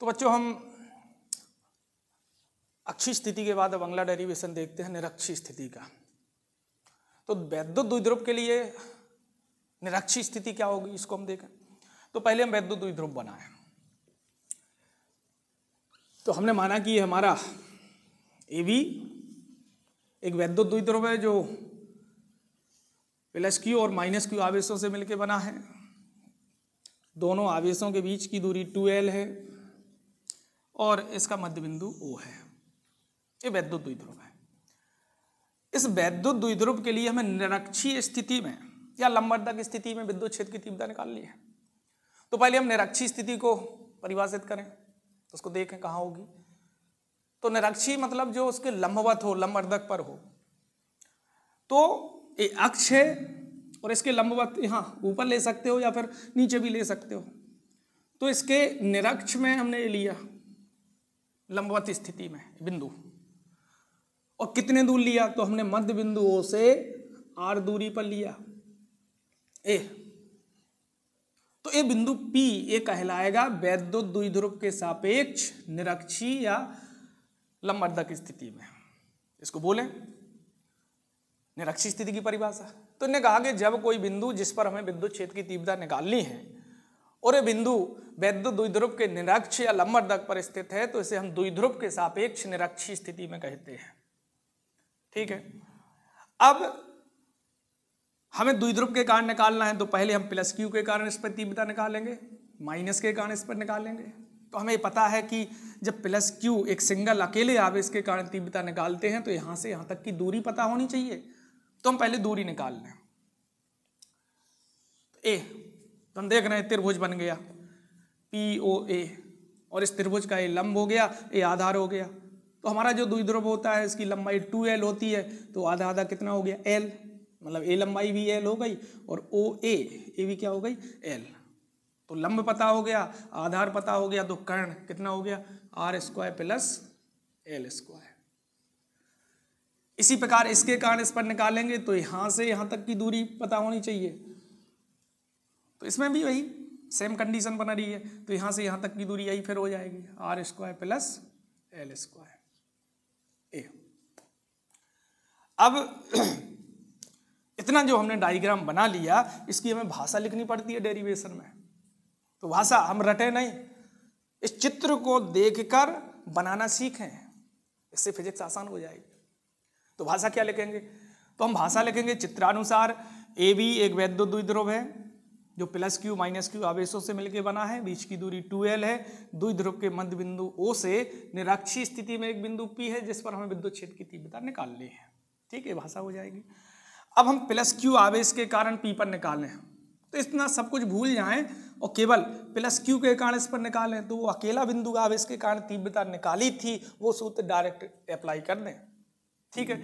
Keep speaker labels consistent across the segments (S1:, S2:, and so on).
S1: तो बच्चों हम अक्षीय स्थिति के बाद अब अगला डेरिवेशन देखते हैं निरक्षीय स्थिति का। तो वैद्युत द्विध्रुव के लिए निरक्षीय स्थिति क्या होगी इसको हम देखें। तो पहले हम वैद्युत द्विध्रुव बनाएं। तो हमने माना कि हमारा AB एक वैद्युत द्विध्रुव है जो +q और -q आवेशों से मिलकर बना है। दोनों आवेशों के बीच की दूरी 2L है और इसका मध्य बिंदु O है। ये वैद्युत द्विध्रुव है। इस वैद्युत द्विध्रुव के लिए हमें निरक्षीय स्थिति में या लंबवर्धक स्थिति में विद्युत क्षेत्र की तीव्रता निकालनी है। तो पहले हम निरक्षीय स्थिति को परिभाषित करें, तो उसको देखें कहाँ होगी। तो निरक्षीय मतलब जो उसके लंबवत हो, लंबवर्धक पर हो। तो ये अक्ष है और इसके लंबवत यहाँ ऊपर ले सकते हो या फिर नीचे भी ले सकते हो। तो इसके निरक्ष में हमने ये लिया लंबवत स्थिति में बिंदु, और कितने दूर लिया तो हमने मध्य बिंदु O से R दूरी पर लिया ए। तो ये बिंदु P ये कहलाएगा वैद्युत द्विध्रुव के सापेक्ष निरक्षीय या लंबवर्धक स्थिति में। इसको बोले निरक्षीय स्थिति की परिभाषा। तो इन्हें कहा कि जब कोई बिंदु जिस पर हमें विद्युत क्षेत्र की तीव्रता निकालनी है और ये बिंदु वैद्युत द्विध्रुव के निरक्ष या लंबवर्धक पर स्थित है तो इसे हम द्विध्रुव के सापेक्ष निरक्षीय स्थिति में कहते हैं। ठीक है। अब हमें द्विध्रुव के कारण निकालना है तो पहले हम +q के कारण इस पर तीव्रता निकालेंगे, माइनस के कारण इस पर निकालेंगे। तो हमें पता है कि जब +q एक सिंगल अकेले आवेश के कारण तीव्रता निकालते हैं तो यहां से यहां तक की दूरी पता होनी चाहिए। तो हम पहले दूरी निकाल लें। ए तो हम देख रहे हैं त्रिभुज बन गया POA और इस त्रिभुज का ये लंब हो गया, ये आधार हो गया। तो हमारा जो द्विध्रुव होता है इसकी लंबाई 2L होती है, तो आधा आधा कितना हो गया L, मतलब ए लंबाई भी L हो गई और OA ये भी क्या हो गई L। तो लंब पता हो गया, आधार पता हो गया, तो कर्ण कितना हो गया R² + L²। इसी प्रकार इसके कारण इस पर निकालेंगे तो यहां से यहां तक की दूरी पता होनी चाहिए। तो इसमें भी वही सेम कंडीशन बना रही है। तो यहां से यहां तक की दूरी यही फिर हो जाएगी R² + L²। अब इतना जो हमने डायग्राम बना लिया, इसकी हमें भाषा लिखनी पड़ती है डेरिवेशन में। तो भाषा हम रटे नहीं, इस चित्र को देखकर बनाना सीखें, इससे फिजिक्स आसान हो जाएगी। तो भाषा क्या लिखेंगे? तो हम भाषा लिखेंगे चित्रानुसार AB एक वैद्युत द्विध्रुव है जो +q -q आवेशों से मिलकर बना है, बीच की दूरी 2L है। द्विध्रुव के मध्य बिंदु O से निरक्षीय स्थिति में एक बिंदु P है जिस पर हमें विद्युत क्षेत्र की तीव्रता निकालनी है। ठीक है, भाषा हो जाएगी। अब हम +q आवेश के कारण P पर निकालें, तो इतना सब कुछ भूल जाएं और केवल +q के कारण इस पर निकालें। तो वो अकेला बिंदु आवेश के कारण तीव्रता निकाली थी, वो सूत्र डायरेक्ट अप्लाई कर दें। ठीक है।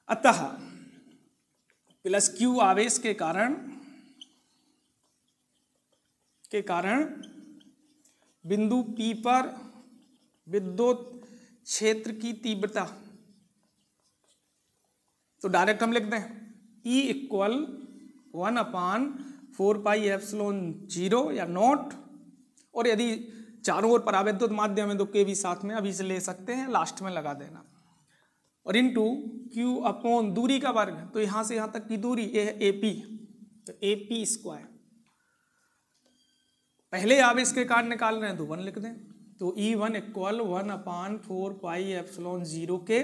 S1: अतः +q आवेश के कारण बिंदु P पर विद्युत क्षेत्र की तीव्रता, तो डायरेक्ट हम लिख दें E = 1/4πε0 या नॉट, और यदि चारों ओर परावैद्युत माध्यम है तो के भी साथ में अभी से ले सकते हैं, लास्ट में लगा देना, और इनटू q/ दूरी का वर्ग। तो यहां से यहां तक की दूरी ये है AP, तो AP²। पहले आवेश के कारण निकाल रहे हैं तो 1 लिख दें। तो E1 = 1/4πε0 के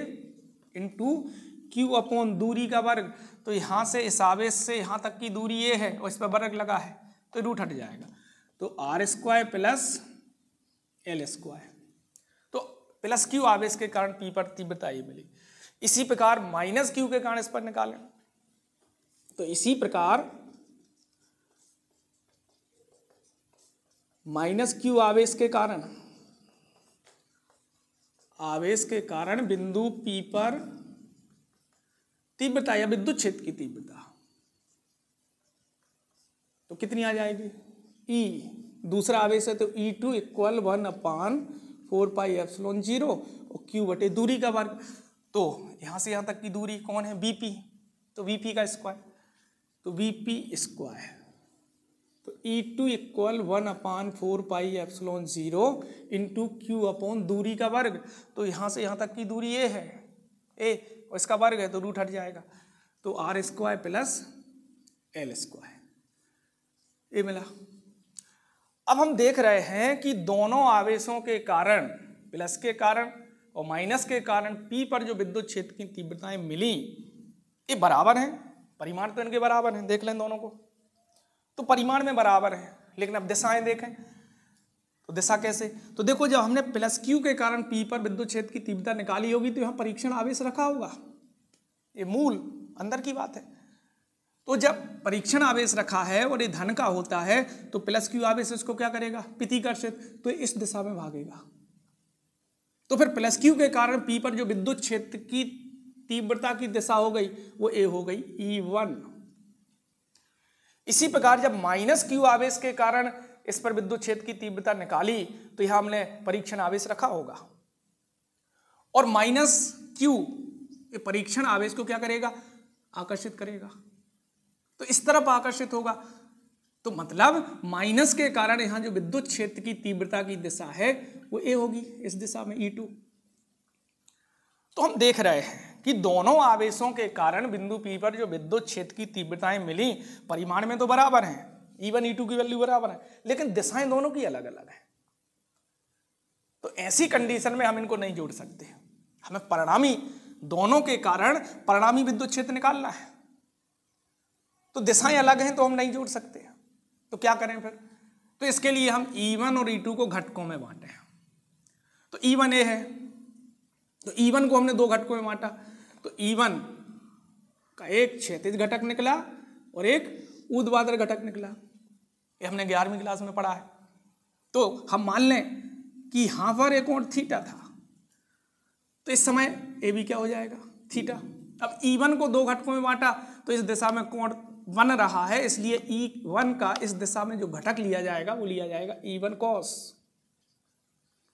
S1: इंटू q/ दूरी का वर्ग। तो यहां से इस आवेश से यहां तक की दूरी ये है और इस पर वर्ग लगा है तो रूट हट जाएगा, तो R² + L²। तो +q आवेश के कारण P पर तीव्रता ये मिली। इसी प्रकार -q के कारण इस पर निकालें, तो इसी प्रकार -q आवेश के कारण बिंदु P पर तीव्रता या विद्युत क्षेत्र की तीव्रता तो कितनी आ जाएगी E, दूसरा आवेश है तो E2 = 1/4πε0 और q/ दूरी का वर्ग। तो यहां से यहां तक की दूरी कौन है BP, तो VP का स्क्वायर, तो VP²। तो E2 equal 1/4πε0 into Q upon दूरी का वर्ग। तो यहाँ से यहाँ तक की दूरी ए है, ए, और इसका वर्ग है तो रूट हट जाएगा, तो r² प्लस l², ये मिला। अब हम देख रहे हैं कि दोनों आवेशों के कारण, प्लस के कारण और माइनस के कारण P पर जो विद्युत क्षेत्र की तीव्रताएं मिली ये बराबर हैं, परिमाण तो इनके बराबर हैं, देख लें दोनों को, तो परिमाण में बराबर है। लेकिन अब दिशाएं देखें तो दिशा कैसे, तो देखो जब हमने प्लस Q के कारण P पर विद्युत क्षेत्र की तीव्रता निकाली होगी तो यहाँ परीक्षण आवेश रखा होगा, ये मूल अंदर की बात है। तो जब परीक्षण आवेश रखा है और ये धन का होता है तो प्लस Q आवेश इसको क्या करेगा, प्रतिकर्षित, तो इस दिशा में भागेगा। तो फिर प्लस Q के कारण P पर जो विद्युत क्षेत्र की तीव्रता की दिशा हो गई वो ए हो गई E1। इसी प्रकार जब माइनस Q आवेश के कारण इस पर विद्युत क्षेत्र की तीव्रता निकाली तो यहां हमने परीक्षण आवेश रखा होगा, और माइनस Q ये परीक्षण आवेश को क्या करेगा, आकर्षित करेगा, तो इस तरफ आकर्षित होगा। तो मतलब माइनस के कारण यहां जो विद्युत क्षेत्र की तीव्रता की दिशा है वो ए होगी, इस दिशा में E2। तो हम देख रहे हैं कि दोनों आवेशों के कारण बिंदु P पर जो विद्युत क्षेत्र की तीव्रताएं मिली परिमाण में तो बराबर हैं, E1 E2 की वैल्यू बराबर है, लेकिन दिशाएं दोनों की अलग अलग है। तो ऐसी कंडीशन में हम इनको नहीं जोड़ सकते, हमें परिणामी दोनों के कारण परिणामी विद्युत क्षेत्र निकालना है, तो दिशाएं अलग हैं तो हम नहीं जोड़ सकते। तो क्या करें फिर, तो इसके लिए हम E1 और E2 को घटकों में बांटे। तो E1 ए है, तो E1 को हमने दो घटकों में बांटा, तो E1 का एक क्षैतिज घटक निकला और एक ऊर्ध्वाधर घटक निकला, ये हमने 11वीं क्लास में पढ़ा है। तो हम मान लें कि यहां पर एक कोण थीटा था, तो इस समय ए भी क्या हो जाएगा, थीटा। अब E1 को दो घटकों में बांटा तो इस दिशा में कोण बन रहा है, इसलिए E1 का इस दिशा में जो घटक लिया जाएगा वो लिया जाएगा E1 cos।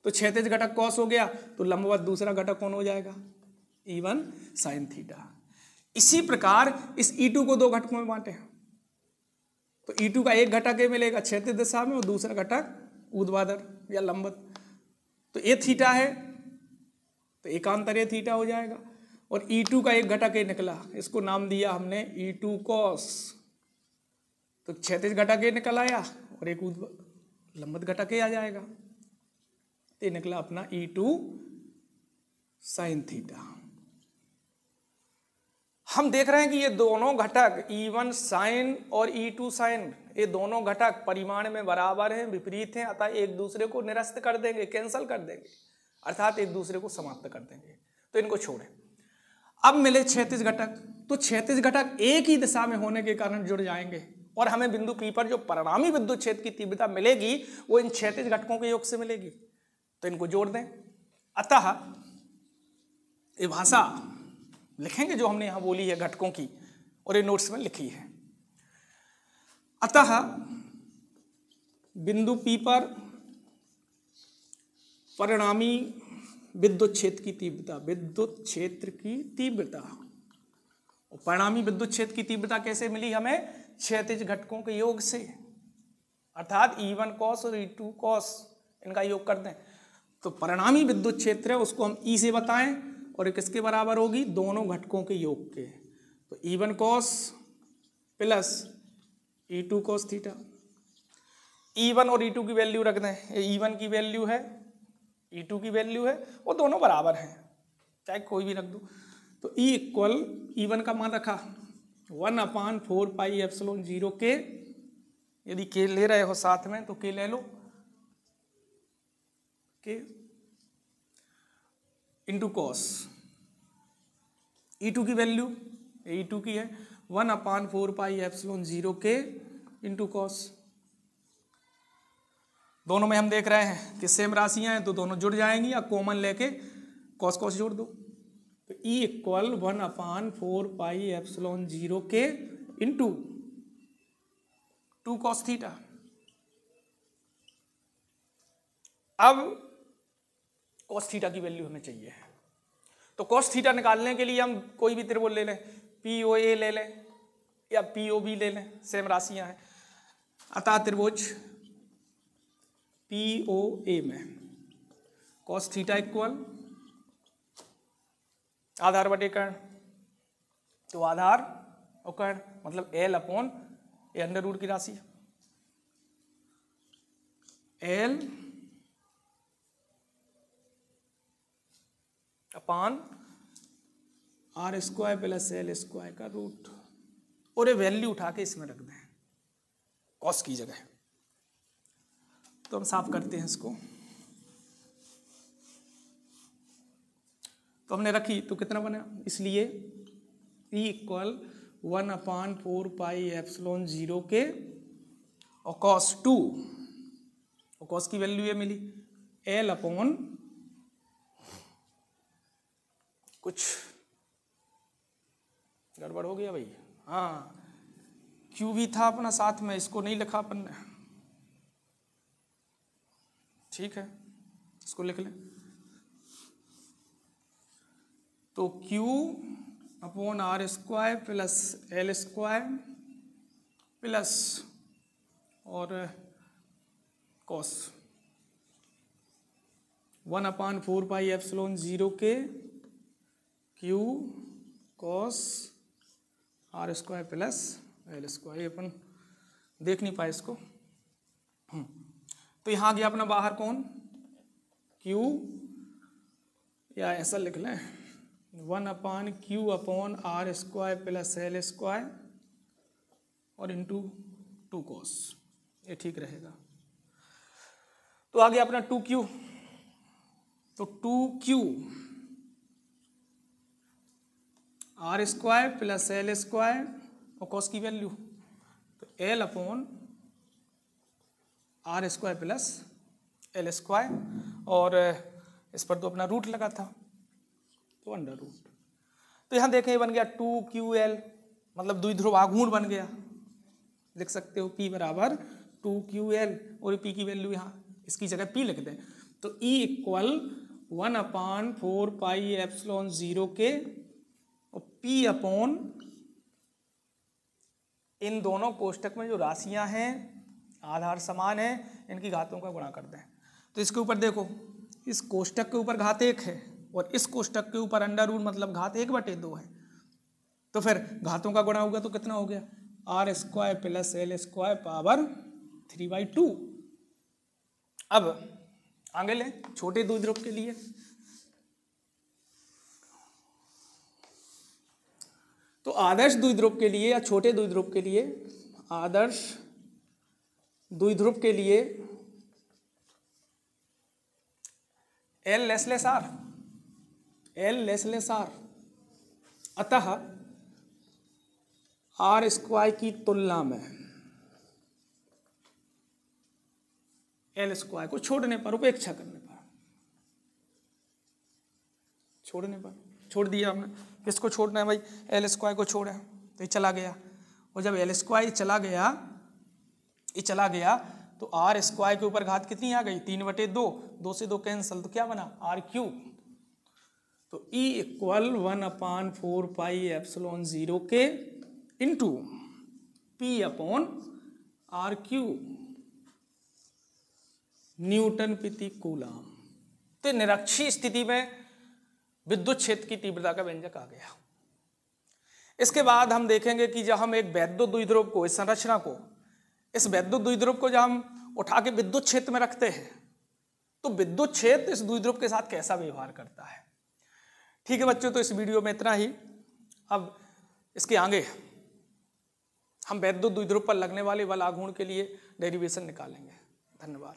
S1: तो क्षैतिज घटक cos हो गया तो लंबवत दूसरा घटक कौन हो जाएगा, E1 sin थीटा। इसी प्रकार इस E2 को दो घटकों में बांटे, तो E2 का एक घटक ये मिलेगा क्षैतिज दिशा में और दूसरा घटक ऊर्ध्वाधर या लंबवत, तो ये थीटा है तो एकांतर ये थीटा हो जाएगा, और E2 का एक घटक ये निकला, इसको नाम दिया हमने E2 cos। तो क्षैतिज घटक ये निकल आया और एक लंबवत घटक ये आ जाएगा, ये निकला अपना E2 sin थीटा। हम देख रहे हैं कि ये दोनों घटक E1 sin और E2 sin, ये दोनों घटक परिमाण में बराबर हैं, विपरीत हैं, अतः एक दूसरे को निरस्त कर देंगे, कैंसल कर देंगे, अर्थात एक दूसरे को समाप्त कर देंगे, तो इनको छोड़ें। अब मिले क्षैतिज घटक, तो क्षैतिज घटक एक ही दिशा में होने के कारण जुड़ जाएंगे और हमें बिंदु P पर जो परिणामी विद्युत क्षेत्र की तीव्रता मिलेगी वो इन क्षैतिज घटकों के योग से मिलेगी, तो इनको जोड़ दें। अतः ये भाषा लिखेंगे जो हमने यहां बोली है घटकों की, और ये नोट्स में लिखी है। अतः बिंदु P पर परिणामी विद्युत क्षेत्र की तीव्रता, विद्युत क्षेत्र की तीव्रता, और परिणामी विद्युत क्षेत्र की तीव्रता कैसे मिली हमें, क्षैतिज घटकों के योग से, अर्थात E1 cos और E2 cos इनका योग कर दें, तो परिणामी विद्युत क्षेत्र है उसको हम E से बताएं और किसके बराबर होगी, दोनों घटकों के योग के, तो E1 cos plus E2 cos theta. E1 और E2 की वैल्यू रख दें, ये E1 की वैल्यू है, E2 की वैल्यू है, वो दोनों बराबर हैं, चाहे कोई भी रख दो। तो E इक्वल E1 का मान रखा 1/4πε0 के, यदि के ले रहे हो साथ में तो के ले लो, के इंटू कॉस। E2 की वैल्यू E2 की है 1/4πε0 के इंटू कॉस। दोनोके हम देख रहे हैं कि सेम राशियां हैं तो दोनों जुड़ जाएंगी, या कॉमन लेके कॉस कॉस जोड़ दो, तो E इक्वल 1/4πε0 के इंटू 2 cos थीटा। अब cos थीटा की वैल्यू हमें चाहिए है, तो cos थीटा निकालने के लिए हम कोई भी त्रिभुज ले लें, POA ले लें या POB ले लें, सेम राशियां हैं। अतः त्रिभुज POA में cos थीटा इक्वल आधार बटे कर्ण, तो आधार और कर्ण मतलब L अपॉन ये अंडर रूट की राशि है, L अपान R square plus L square का रूट, और ये वैल्यू उठा के इसमें रख दें कॉस की जगह। तो हम साफ करते हैं इसको, तो हमने रखी तो कितना बना, इसलिए E इक्वल 1/4πε0 के और cos 2 और cos की वैल्यू ये मिली L अपॉन कुछ गड़बड़ हो गया भाई, हाँ Q भी था अपना साथ में, इसको नहीं लिखा अपन ने, ठीक है इसको लिख लें। तो Q upon R square plus L square plus और कॉस 1/4πε0 के Q cos R square plus L square, ये अपन देख नहीं पाए इसको। तो यहाँ गया अपना बाहर कौन, Q, या ऐसा लिख लें 1/Q upon R square plus L square और इंटू 2 कॉस, ये ठीक रहेगा। तो आ गया अपना 2Q, तो 2Q R square plus L square और कॉस की वैल्यू तो L upon R square plus L square, और इस पर तो अपना रूट लगा था तो अंडर रूट। तो यहाँ देखें बन गया 2QL, मतलब द्विध्रुव आघूर्ण बन गया, लिख सकते हो P बराबर 2QL, और P की वैल्यू यहाँ इसकी जगह P लिख दें, तो E इक्वल 1/4πε0 के और P अपॉन इन दोनों कोष्टक में जो राशियां हैं आधार समान है, इनकी घातों का गुणा कर दें। तो इसके ऊपर देखो, इस कोष्टक के ऊपर घात 1 है और इस कोष्टक के ऊपर अंडर रूट मतलब घात 1/2 है, तो फिर घातों का गुणा होगा तो कितना हो गया R square plus L square power 3/2। अब आगे ले छोटे द्विध्रुव के लिए, तो आदर्श द्विध्रुव के लिए या छोटे द्विध्रुव के लिए, आदर्श द्विध्रुव के लिए L लेस R, अतः R स्क्वायर की तुलना में L स्क्वायर को छोड़ने पर, उपेक्षा करने पर, छोड़ दिया हमने। किसको छोड़ना है भाई, L स्क्वायर को छोड़ा, तो ये चला गया, और जब L स्क्वायर चला गया तो R स्क्वायर के ऊपर घात कितनी आ गई 3/2, 2 से 2 कैंसल, तो क्या बना R3। तो E इक्वल 1/4πε0 के into P upon R3 Newton प्रति कूलम। तो निरक्षीय स्थिति में विद्युत क्षेत्र की तीव्रता का व्यंजक आ गया। इसके बाद हम देखेंगे कि जब हम एक वैद्युत द्विध्रुव को, इस संरचना को, इस वैद्युत द्विध्रुव को जब हम उठा के विद्युत क्षेत्र में रखते हैं तो विद्युत क्षेत्र इस द्विध्रुव के साथ कैसा व्यवहार करता है। ठीक है बच्चों, तो इस वीडियो में इतना ही। अब इसके आगे हम वैद्युत द्विध्रुव पर लगने वाले बल आघूर्ण के लिए डेरिवेशन निकालेंगे। धन्यवाद।